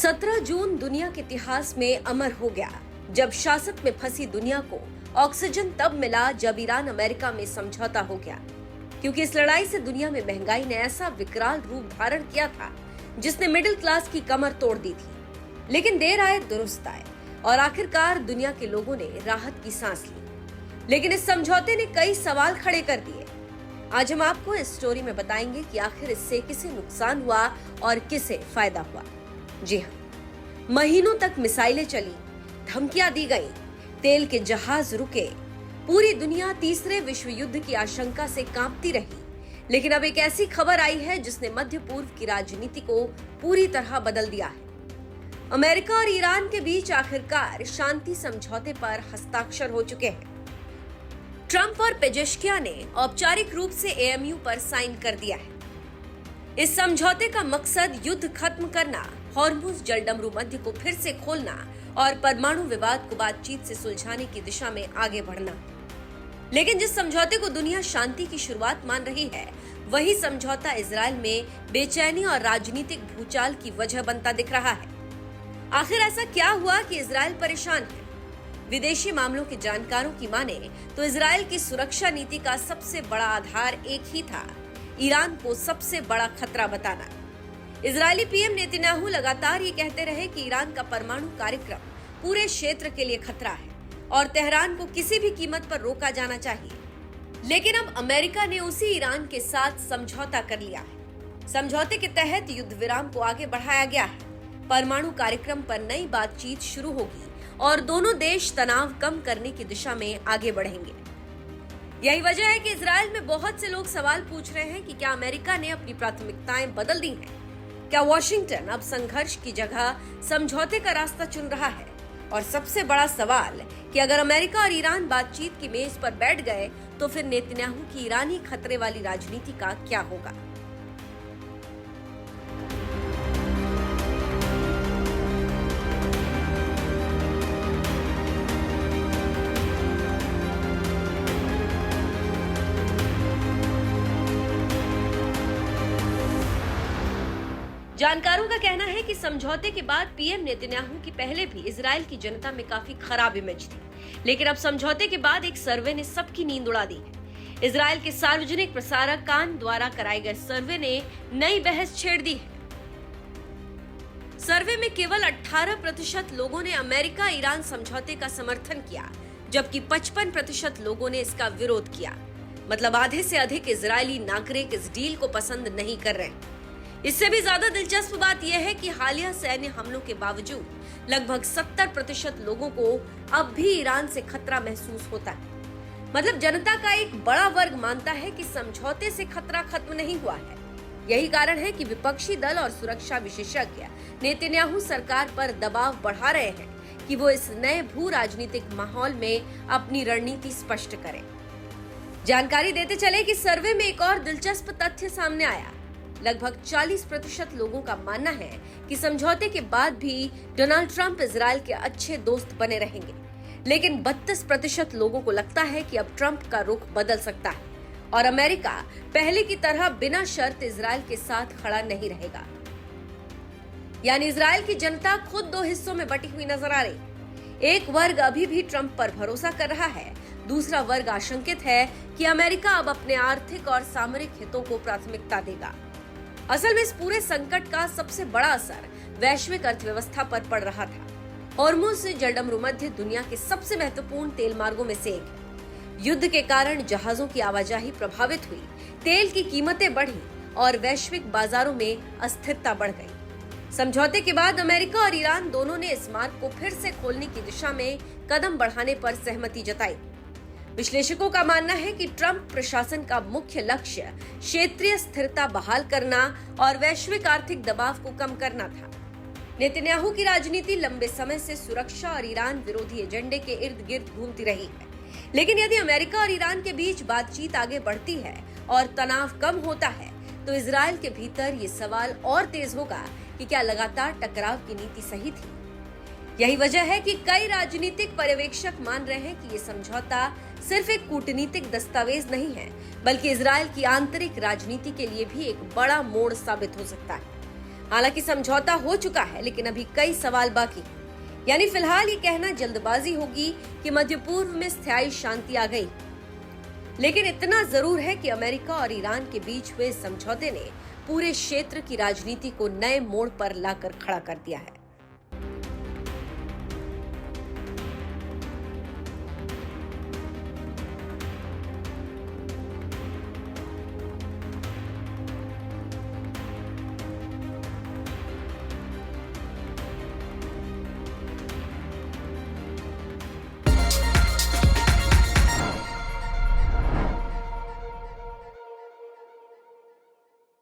17 जून दुनिया के इतिहास में अमर हो गया जब शासक में फंसी दुनिया को ऑक्सीजन तब मिला जब ईरान अमेरिका में समझौता हो गया, क्योंकि इस लड़ाई से दुनिया में महंगाई ने ऐसा विकराल रूप धारण किया था जिसने मिडिल क्लास की कमर तोड़ दी थी। लेकिन देर आए दुरुस्त आए और आखिरकार दुनिया के लोगों ने राहत की सांस ली। लेकिन इस समझौते ने कई सवाल खड़े कर दिए। आज हम आपको इस स्टोरी में बताएंगे कि आखिर इससे किसे नुकसान हुआ और किसे फायदा हुआ। जी हाँ, महीनों तक मिसाइलें चली, धमकियां दी गई, तेल के जहाज रुके, पूरी दुनिया तीसरे विश्व युद्ध की आशंका से कांपती रही। लेकिन अब एक ऐसी खबर आई है जिसने मध्य पूर्व की राजनीति को पूरी तरह बदल दिया है। अमेरिका और ईरान के बीच आखिरकार शांति समझौते पर हस्ताक्षर हो चुके हैं। ट्रंप और पेजेश्कियां ने औपचारिक रूप से एएमयू पर साइन कर दिया है। इस समझौते का मकसद युद्ध खत्म करना, हॉर्मुज जलडमरू मध्य को फिर से खोलना और परमाणु विवाद को बातचीत से सुलझाने की दिशा में आगे बढ़ना। लेकिन जिस समझौते को दुनिया शांति की शुरुआत मान रही है, वही समझौता इजराइल में बेचैनी और राजनीतिक भूचाल की वजह बनता दिख रहा है। आखिर ऐसा क्या हुआ कि इजराइल परेशान है? विदेशी मामलों के जानकारों की माने तो इजराइल की सुरक्षा नीति का सबसे बड़ा आधार एक ही था, ईरान को सबसे बड़ा खतरा बताना। इजरायली पीएम नेतन्याहू लगातार ये कहते रहे कि ईरान का परमाणु कार्यक्रम पूरे क्षेत्र के लिए खतरा है और तेहरान को किसी भी कीमत पर रोका जाना चाहिए। लेकिन अब अमेरिका ने उसी ईरान के साथ समझौता कर लिया है। समझौते के तहत युद्ध विराम को आगे बढ़ाया गया है। परमाणु कार्यक्रम पर नई बातचीत शुरू होगी और दोनों देश तनाव कम करने की दिशा में आगे बढ़ेंगे। यही वजह है कि इजराइल में बहुत से लोग सवाल पूछ रहे हैं कि क्या अमेरिका ने अपनी प्राथमिकताएं बदल दी हैं? क्या वॉशिंगटन अब संघर्ष की जगह समझौते का रास्ता चुन रहा है? और सबसे बड़ा सवाल कि अगर अमेरिका और ईरान बातचीत की मेज पर बैठ गए तो फिर नेतन्याहू की ईरानी खतरे वाली राजनीति का क्या होगा? जानकारों का कहना है कि समझौते के बाद पीएम नेतन्याहू की पहले भी इजराइल की जनता में काफी खराब इमेज थी, लेकिन अब समझौते के बाद एक सर्वे ने सबकी नींद उड़ा दी है। इजराइल के सार्वजनिक प्रसारक कान द्वारा कराए गए सर्वे ने नई बहस छेड़ दी है। सर्वे में केवल 18% लोगों ने अमेरिका ईरान समझौते का समर्थन किया, जबकि 55% लोगों ने इसका विरोध किया। मतलब आधे से अधिक इजरायली नागरिक इस डील को पसंद नहीं कर रहे। इससे भी ज्यादा दिलचस्प बात यह है कि हालिया सैन्य हमलों के बावजूद लगभग 70% लोगों को अब भी ईरान से खतरा महसूस होता है। मतलब जनता का एक बड़ा वर्ग मानता है कि समझौते से खतरा खत्म नहीं हुआ है। यही कारण है कि विपक्षी दल और सुरक्षा विशेषज्ञ नेतन्याहू सरकार पर दबाव बढ़ा रहे हैं कि वो इस नए भू राजनीतिक माहौल में अपनी रणनीति स्पष्ट करें। जानकारी देते चले कि सर्वे में एक और दिलचस्प तथ्य सामने आया। लगभग 40% लोगों का मानना है कि समझौते के बाद भी डोनाल्ड ट्रंप इजराइल के अच्छे दोस्त बने रहेंगे, लेकिन 32% लोगों को लगता है कि अब ट्रंप का रुख बदल सकता है और अमेरिका पहले की तरह बिना शर्त इजराइल के साथ खड़ा नहीं रहेगा। यानी इजराइल की जनता खुद दो हिस्सों में बटी हुई नजर आ रही। एक वर्ग अभी भी ट्रंप पर भरोसा कर रहा है, दूसरा वर्ग आशंकित है कि अमेरिका अब अपने आर्थिक और सामरिक हितों को प्राथमिकता देगा। असल में इस पूरे संकट का सबसे बड़ा असर वैश्विक अर्थव्यवस्था पर पड़ रहा था। हॉर्मुज जलडमरू मध्य दुनिया के सबसे महत्वपूर्ण तेल मार्गों में से एक है। युद्ध के कारण जहाजों की आवाजाही प्रभावित हुई, तेल की कीमतें बढ़ी और वैश्विक बाजारों में अस्थिरता बढ़ गई। समझौते के बाद अमेरिका और ईरान दोनों ने इस मार्ग को फिर से खोलने की दिशा में कदम बढ़ाने पर सहमति जताई। विश्लेषकों का मानना है कि ट्रंप प्रशासन का मुख्य लक्ष्य क्षेत्रीय स्थिरता बहाल करना और वैश्विक आर्थिक दबाव को कम करना था। नेतन्याहू की राजनीति लंबे समय से सुरक्षा और ईरान विरोधी एजेंडे के इर्द गिर्द घूमती रही है। लेकिन यदि अमेरिका और ईरान के बीच बातचीत आगे बढ़ती है और तनाव कम होता है, तो इजराइल के भीतर ये सवाल और तेज होगा कि क्या लगातार टकराव की नीति सही थी। यही वजह है कि कई राजनीतिक पर्यवेक्षक मान रहे हैं कि ये समझौता सिर्फ एक कूटनीतिक दस्तावेज नहीं है, बल्कि इजराइल की आंतरिक राजनीति के लिए भी एक बड़ा मोड़ साबित हो सकता है। हालांकि समझौता हो चुका है, लेकिन अभी कई सवाल बाकी हैं। यानी फिलहाल ये कहना जल्दबाजी होगी कि मध्य पूर्व में स्थायी शांति आ गई। लेकिन इतना जरूर है कि अमेरिका और ईरान के बीच हुए समझौते ने पूरे क्षेत्र की राजनीति को नए मोड़ पर लाकर खड़ा कर दिया है।